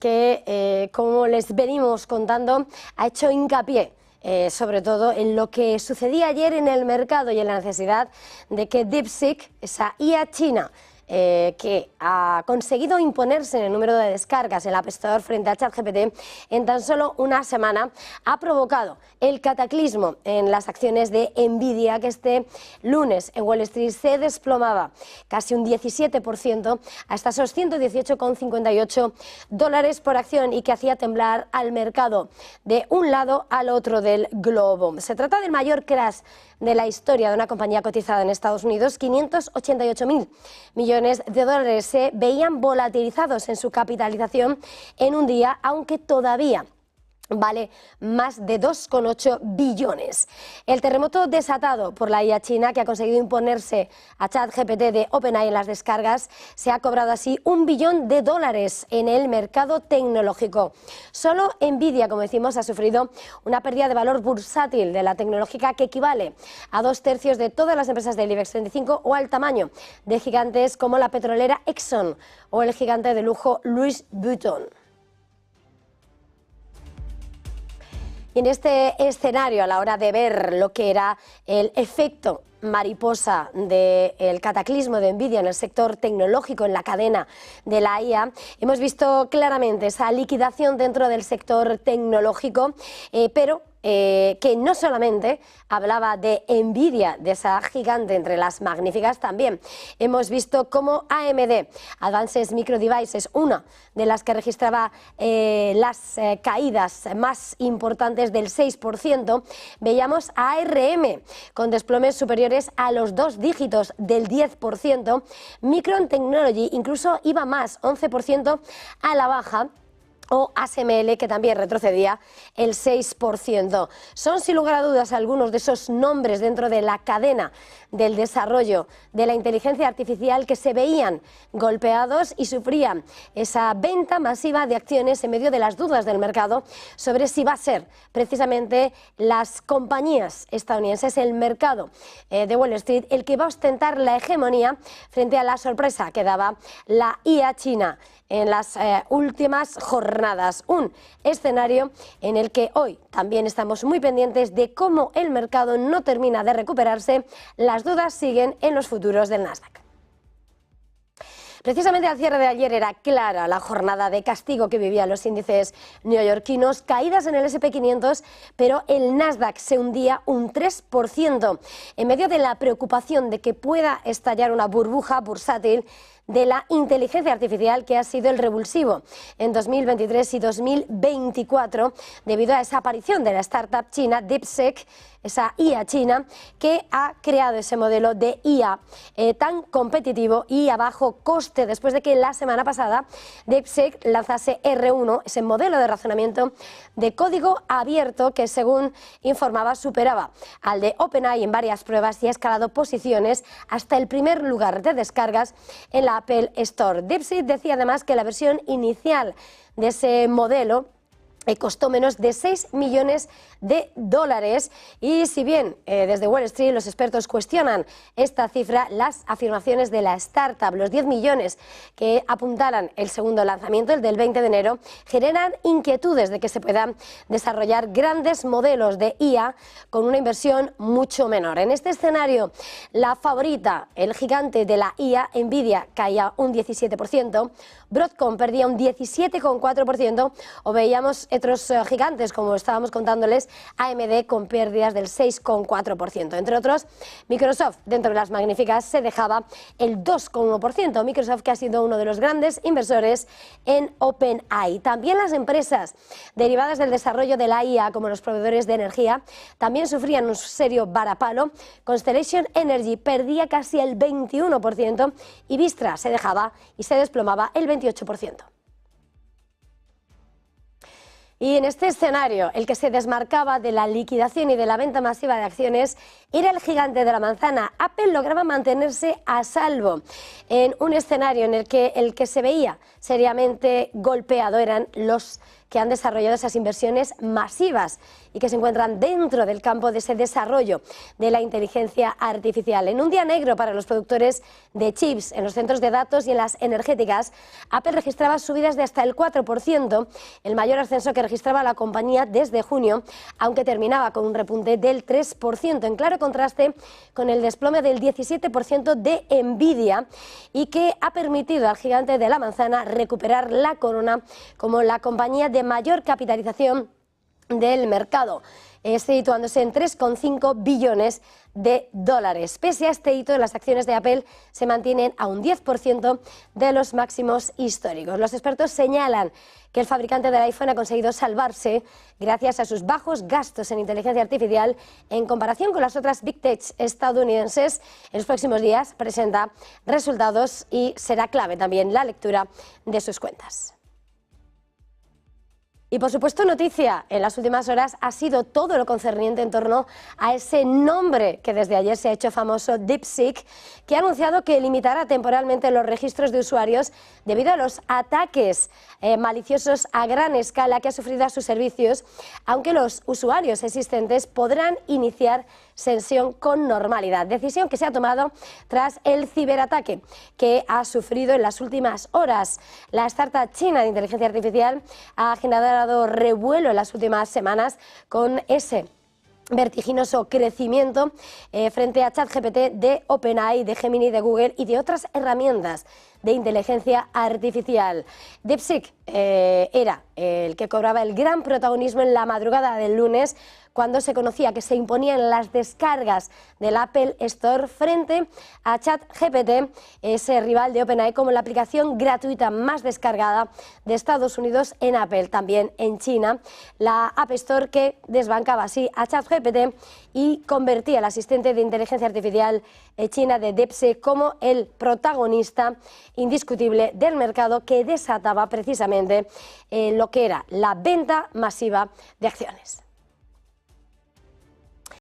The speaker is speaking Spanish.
que, como les venimos contando, ha hecho hincapié sobre todo en lo que sucedía ayer en el mercado y en la necesidad de que DeepSeek, esa IA china, que ha conseguido imponerse en el número de descargas en la App Store frente a ChatGPT en tan solo una semana, ha provocado el cataclismo en las acciones de Nvidia, que este lunes en Wall Street se desplomaba casi un 17% hasta esos $118,58 por acción y que hacía temblar al mercado de un lado al otro del globo. Se trata del mayor crash de la historia de una compañía cotizada en Estados Unidos. 588.000 millones de dólares se veían volatilizados en su capitalización en un día, aunque todavía vale más de 2,8 billones. El terremoto desatado por la IA china, que ha conseguido imponerse a ChatGPT de OpenAI en las descargas, se ha cobrado así $1 billón en el mercado tecnológico. Solo Nvidia, como decimos, ha sufrido una pérdida de valor bursátil de la tecnológica que equivale a 2/3 de todas las empresas del IBEX 35 o al tamaño de gigantes como la petrolera Exxon o el gigante de lujo Louis Vuitton. Y en este escenario, a la hora de ver lo que era el efecto mariposa del cataclismo de Nvidia en el sector tecnológico, en la cadena de la IA, hemos visto claramente esa liquidación dentro del sector tecnológico, pero que no solamente hablaba de Nvidia, de esa gigante entre las magníficas, también hemos visto cómo AMD, Advanced Micro Devices, una de las que registraba las caídas más importantes del 6%, veíamos a ARM con desplomes superiores a los 2 dígitos del 10%, Micron Technology incluso iba más, 11% a la baja, o ASML, que también retrocedía el 6%. Son, sin lugar a dudas, algunos de esos nombres dentro de la cadena del desarrollo de la inteligencia artificial que se veían golpeados y sufrían esa venta masiva de acciones en medio de las dudas del mercado sobre si va a ser precisamente las compañías estadounidenses, el mercado de Wall Street, el que va a ostentar la hegemonía frente a la sorpresa que daba la IA china en las últimas jornadas. Un escenario en el que hoy también estamos muy pendientes de cómo el mercado no termina de recuperarse. Las dudas siguen en los futuros del Nasdaq. Precisamente al cierre de ayer era clara la jornada de castigo que vivían los índices neoyorquinos, caídas en el S&P 500, pero el Nasdaq se hundía un 3%, en medio de la preocupación de que pueda estallar una burbuja bursátil de la inteligencia artificial, que ha sido el revulsivo en 2023 y 2024 debido a esa aparición de la startup china DeepSeek, esa IA china que ha creado ese modelo de IA tan competitivo y a bajo coste, después de que la semana pasada DeepSeek lanzase R1, ese modelo de razonamiento de código abierto que, según informaba, superaba al de OpenAI en varias pruebas y ha escalado posiciones hasta el primer lugar de descargas en la Apple Store. DeepSeek decía además que la versión inicial de ese modelo costó menos de $6 millones y si bien desde Wall Street los expertos cuestionan esta cifra, las afirmaciones de la startup, los 10 millones que apuntaran el segundo lanzamiento, el del 20 de enero, generan inquietudes de que se puedan desarrollar grandes modelos de IA con una inversión mucho menor. En este escenario, la favorita, el gigante de la IA, Nvidia, caía un 17%, Broadcom perdía un 17,4% o veíamos otros gigantes, como estábamos contándoles, AMD con pérdidas del 6,4%. Entre otros, Microsoft, dentro de las magníficas, se dejaba el 2,1%. Microsoft, que ha sido uno de los grandes inversores en OpenAI. También las empresas derivadas del desarrollo de la IA, como los proveedores de energía, también sufrían un serio varapalo. Constellation Energy perdía casi el 21% y Vistra se dejaba y se desplomaba el 28%. Y en este escenario, el que se desmarcaba de la liquidación y de la venta masiva de acciones era el gigante de la manzana. Apple lograba mantenerse a salvo en un escenario en el que se veía seriamente golpeado eran los que han desarrollado esas inversiones masivas y que se encuentran dentro del campo de ese desarrollo de la inteligencia artificial. En un día negro para los productores de chips en los centros de datos y en las energéticas, Apple registraba subidas de hasta el 4%, el mayor ascenso que registraba la compañía desde junio, aunque terminaba con un repunte del 3%, en claro contraste con el desplome del 17% de Nvidia, y que ha permitido al gigante de la manzana recuperar la corona como la compañía de mayor capitalización del mercado, situándose en 3,5 billones de dólares. Pese a este hito, las acciones de Apple se mantienen a un 10% de los máximos históricos. Los expertos señalan que el fabricante del iPhone ha conseguido salvarse gracias a sus bajos gastos en inteligencia artificial en comparación con las otras Big Tech estadounidenses. En los próximos días presenta resultados y será clave también la lectura de sus cuentas. Y por supuesto, noticia en las últimas horas ha sido todo lo concerniente en torno a ese nombre que desde ayer se ha hecho famoso, DeepSeek, que ha anunciado que limitará temporalmente los registros de usuarios debido a los ataques maliciosos a gran escala que ha sufrido a sus servicios, aunque los usuarios existentes podrán iniciar sesión con normalidad. Decisión que se ha tomado tras el ciberataque que ha sufrido en las últimas horas. La startup china de inteligencia artificial ha generado revuelo en las últimas semanas con ese vertiginoso crecimiento frente a ChatGPT de OpenAI, de Gemini, de Google y de otras herramientas de inteligencia artificial. DeepSeek era el que cobraba el gran protagonismo en la madrugada del lunes, cuando se conocía que se imponían las descargas del Apple Store frente a ChatGPT, ese rival de OpenAI, como la aplicación gratuita más descargada de Estados Unidos en Apple, también en China. La App Store que desbancaba así a ChatGPT y convertía al asistente de inteligencia artificial china de DeepSeek como el protagonista indiscutible del mercado, que desataba precisamente lo que era la venta masiva de acciones.